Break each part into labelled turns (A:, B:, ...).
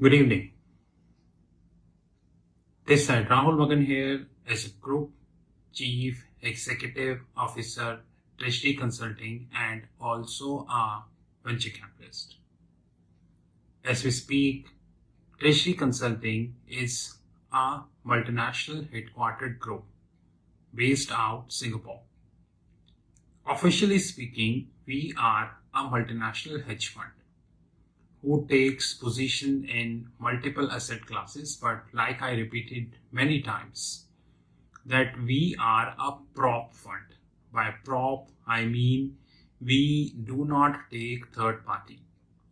A: Good evening. This side Rahul Magan here as a Group Chief Executive Officer, Treasury Consulting, and also a venture capitalist. As we speak, Treasury Consulting is a multinational headquartered group based out Singapore. Officially speaking, we are a multinational hedge fund who takes position in multiple asset classes, but like I repeated many times, that we are a prop fund. By prop, I mean we do not take third party.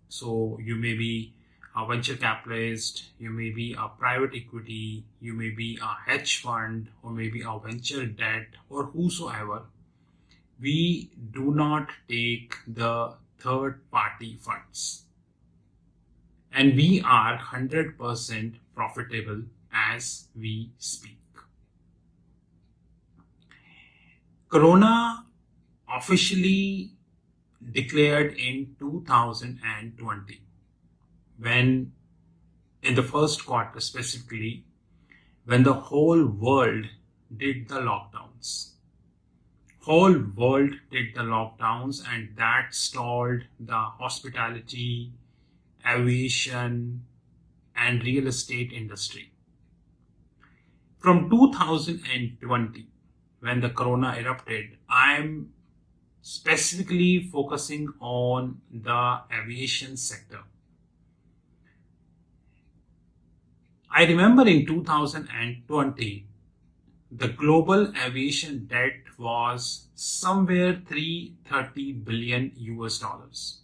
A: So you may be a venture capitalist, you may be a private equity, you may be a hedge fund, or maybe a venture debt, or whosoever. We do not take the third party funds. And we are 100% profitable as we speak. Corona officially declared in 2020, when in the first quarter specifically, when the whole world did the lockdowns. Whole world did the lockdowns, and that stalled the hospitality, aviation, and real estate industry. From 2020, when the corona erupted, I'm specifically focusing on the aviation sector. I remember in 2020, the global aviation debt was somewhere 330 billion US dollars.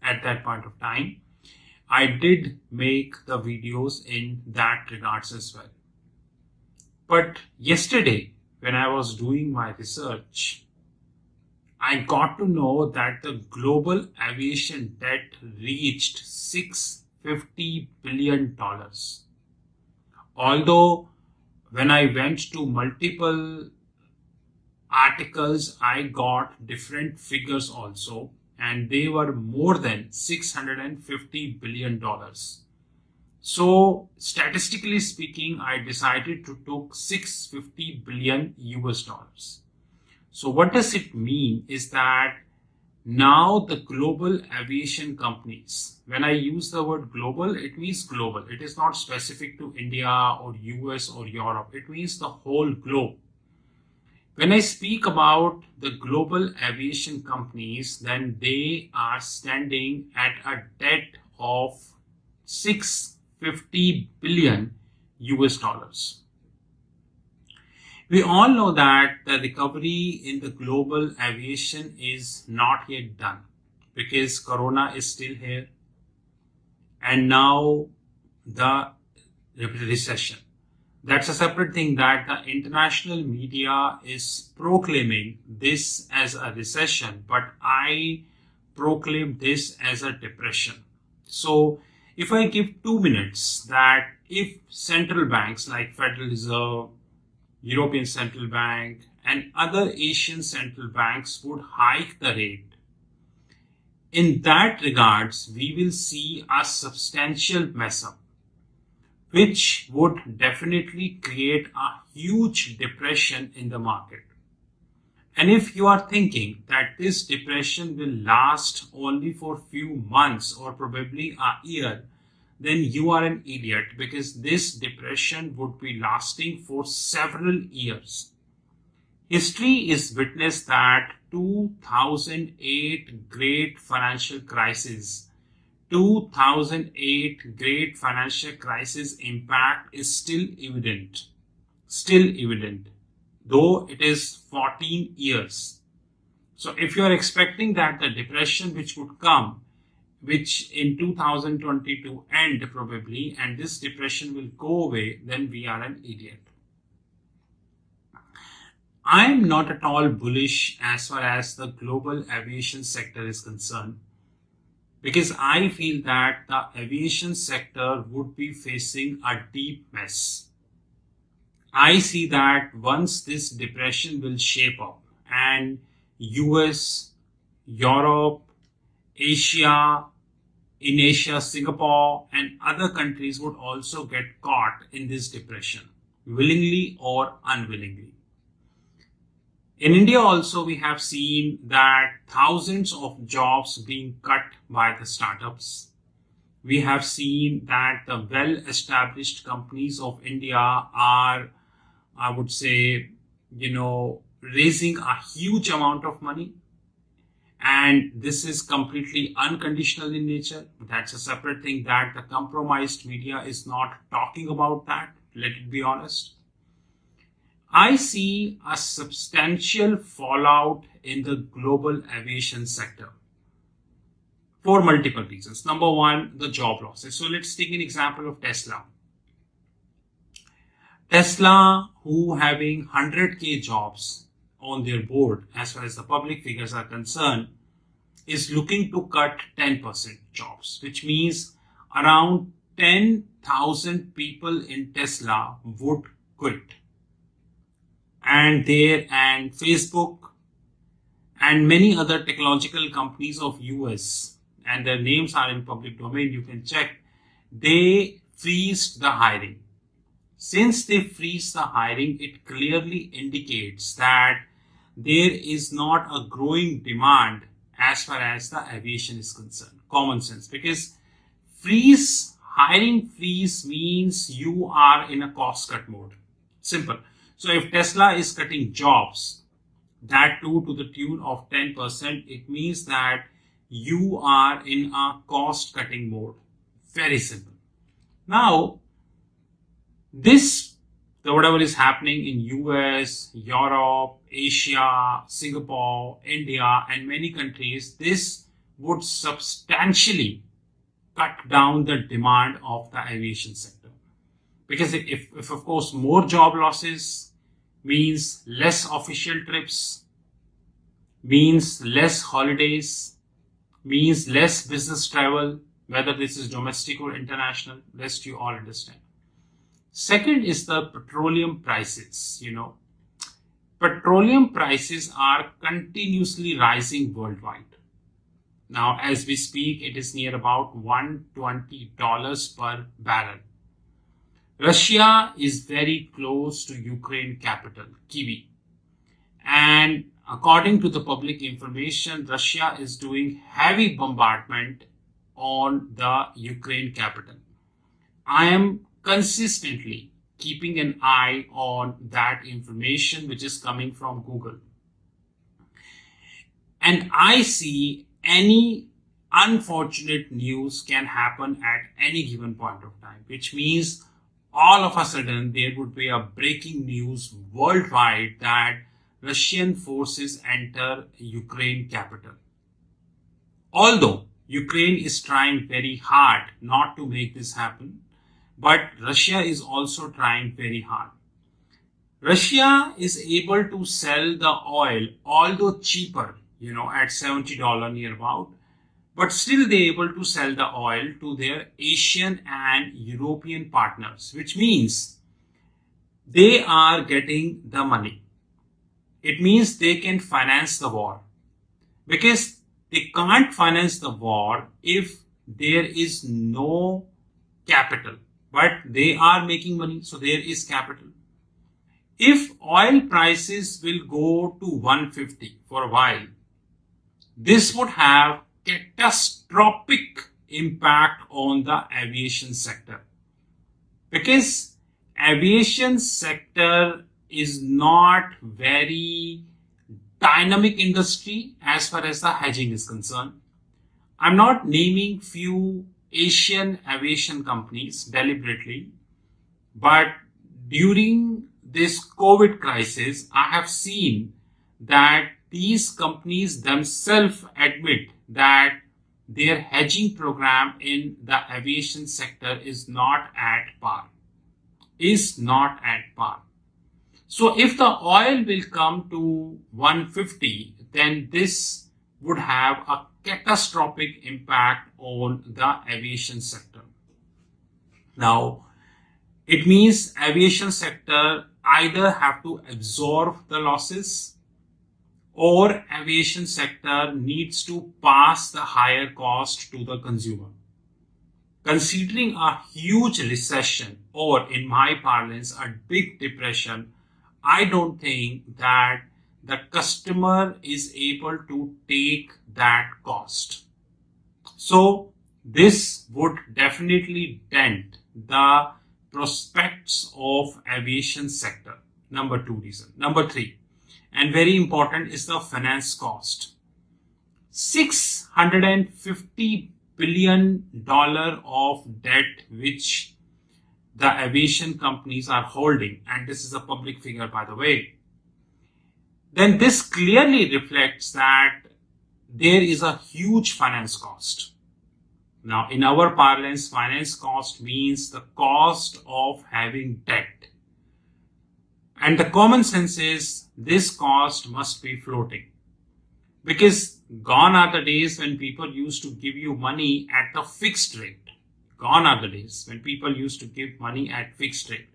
A: At that point of time, I did make the videos in that regards as well. But yesterday, when I was doing my research, I got to know that the global aviation debt reached $650 billion. Although when I went to multiple articles, I got different figures also, and they were more than $650 billion. So statistically speaking, I decided to take 650 billion US dollars. So what does it mean is that now the global aviation companies, when I use the word global, it means global. It is not specific to India or US or Europe. It means the whole globe. When I speak about the global aviation companies, then they are standing at a debt of 650 billion US dollars. We all know that the recovery in the global aviation is not yet done because Corona is still here, and now the recession. That's a separate thing that the international media is proclaiming this as a recession, but I proclaim this as a depression. So if I give 2 minutes that if central banks like Federal Reserve, European Central Bank, and other Asian central banks would hike the rate, in that regards, we will see a substantial mess up, which would definitely create a huge depression in the market. And if you are thinking that this depression will last only for few months or probably a year, then you are an idiot, because this depression would be lasting for several years. History is witness that 2008 great financial crisis 2008 great financial crisis impact is still evident, though it is 14 years. So if you are expecting that the depression which would come, which in 2022 end probably, and this depression will go away, then we are an idiot. I am not at all bullish as far as the global aviation sector is concerned, because I feel that the aviation sector would be facing a deep mess. I see that once this depression will shape up and US, Europe, Asia, in Asia, Singapore and other countries would also get caught in this depression, willingly or unwillingly. In India also, we have seen that thousands of jobs being cut by the startups. We have seen that the well-established companies of India are, I would say, raising a huge amount of money. And this is completely unconditional in nature. That's a separate thing that the compromised media is not talking about that. Let it be honest. I see a substantial fallout in the global aviation sector for multiple reasons. Number one, the job losses. So let's take an example of Tesla. Tesla, who having 100K jobs on their board, as far as the public figures are concerned, is looking to cut 10% jobs, which means around 10,000 people in Tesla would quit. And Facebook and many other technological companies of US, and their names are in public domain, you can check, they freezed the hiring. Since they freeze the hiring, it clearly indicates that there is not a growing demand as far as the aviation is concerned. Common sense, because hiring freeze means you are in a cost cut mode. Simple. So if Tesla is cutting jobs, that too to the tune of 10%, it means that you are in a cost cutting mode. Very simple. Now, whatever is happening in US, Europe, Asia, Singapore, India, and many countries, this would substantially cut down the demand of the aviation sector. Because if of course, more job losses means less official trips, means less holidays, means less business travel, whether this is domestic or international, rest you all understand. Second is the petroleum prices. Petroleum prices are continuously rising worldwide. Now, as we speak, it is near about $120 per barrel. Russia is very close to Ukraine capital, Kyiv. And according to the public information, Russia is doing heavy bombardment on the Ukraine capital. I am consistently keeping an eye on that information which is coming from Google. And I see any unfortunate news can happen at any given point of time, which means all of a sudden there would be a breaking news worldwide that Russian forces enter Ukraine capital. Although Ukraine is trying very hard not to make this happen, but Russia is also trying very hard. Russia is able to sell the oil, although cheaper, at $70 near about, but still they're able to sell the oil to their Asian and European partners, which means they are getting the money. It means they can finance the war, because they can't finance the war if there is no capital, but they are making money, so there is capital. If oil prices will go to 150 for a while, this would have catastrophic impact on the aviation sector, because aviation sector is not very dynamic industry as far as the hedging is concerned. I'm not naming few Asian aviation companies deliberately, but during this COVID crisis, I have seen that these companies themselves admit that their hedging program in the aviation sector is not at par. So if the oil will come to 150, then this would have a catastrophic impact on the aviation sector. Now, it means aviation sector either have to absorb the losses, or aviation sector needs to pass the higher cost to the consumer. considering a huge recession, or in my parlance, a big depression, I don't think that the customer is able to take that cost. So this would definitely dent the prospects of aviation sector. Number two reason. Number three, and very important, is the finance cost. $650 billion of debt which the aviation companies are holding, and this is a public figure, by the way, then this clearly reflects that there is a huge finance cost. Now, in our parlance, finance cost means the cost of having debt. And the common sense is this cost must be floating. Because gone are the days when people used to give you money at the fixed rate. Gone are the days when people used to give money at fixed rate.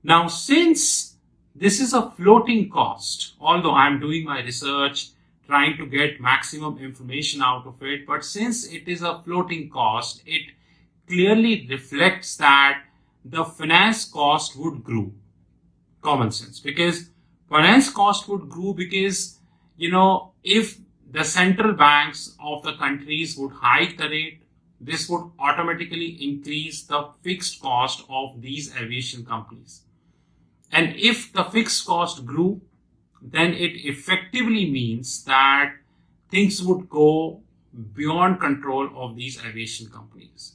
A: Now, since this is a floating cost, although I'm doing my research, trying to get maximum information out of it, but since it is a floating cost, it clearly reflects that the finance cost would grow. Common sense, because finance cost would grow because, if the central banks of the countries would hike the rate, this would automatically increase the fixed cost of these aviation companies. And if the fixed cost grew, then it effectively means that things would go beyond control of these aviation companies.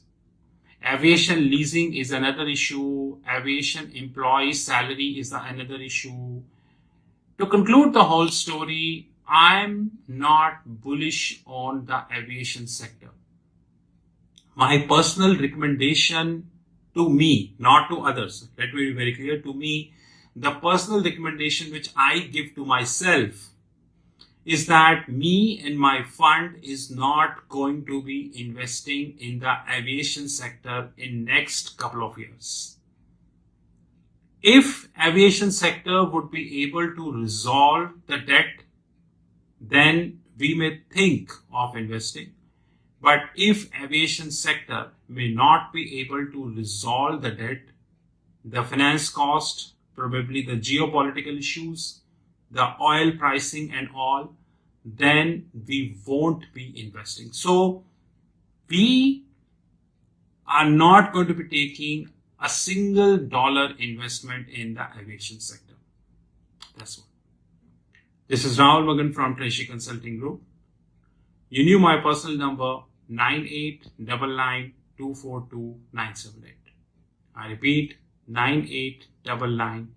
A: Aviation leasing is another issue. Aviation employee salary is another issue. To conclude the whole story, I'm not bullish on the aviation sector. My personal recommendation to me, not to others, let me be very clear, to me, the personal recommendation which I give to myself is that me and my fund is not going to be investing in the aviation sector in next couple of years. If aviation sector would be able to resolve the debt, then we may think of investing. But if aviation sector may not be able to resolve the debt, the finance cost, probably the geopolitical issues, the oil pricing and all, then we won't be investing. So we are not going to be taking a single dollar investment in the aviation sector. That's all. This is Rahul Magan from Treasury Consulting Group. You knew my personal number, 9899242978. I repeat, 9899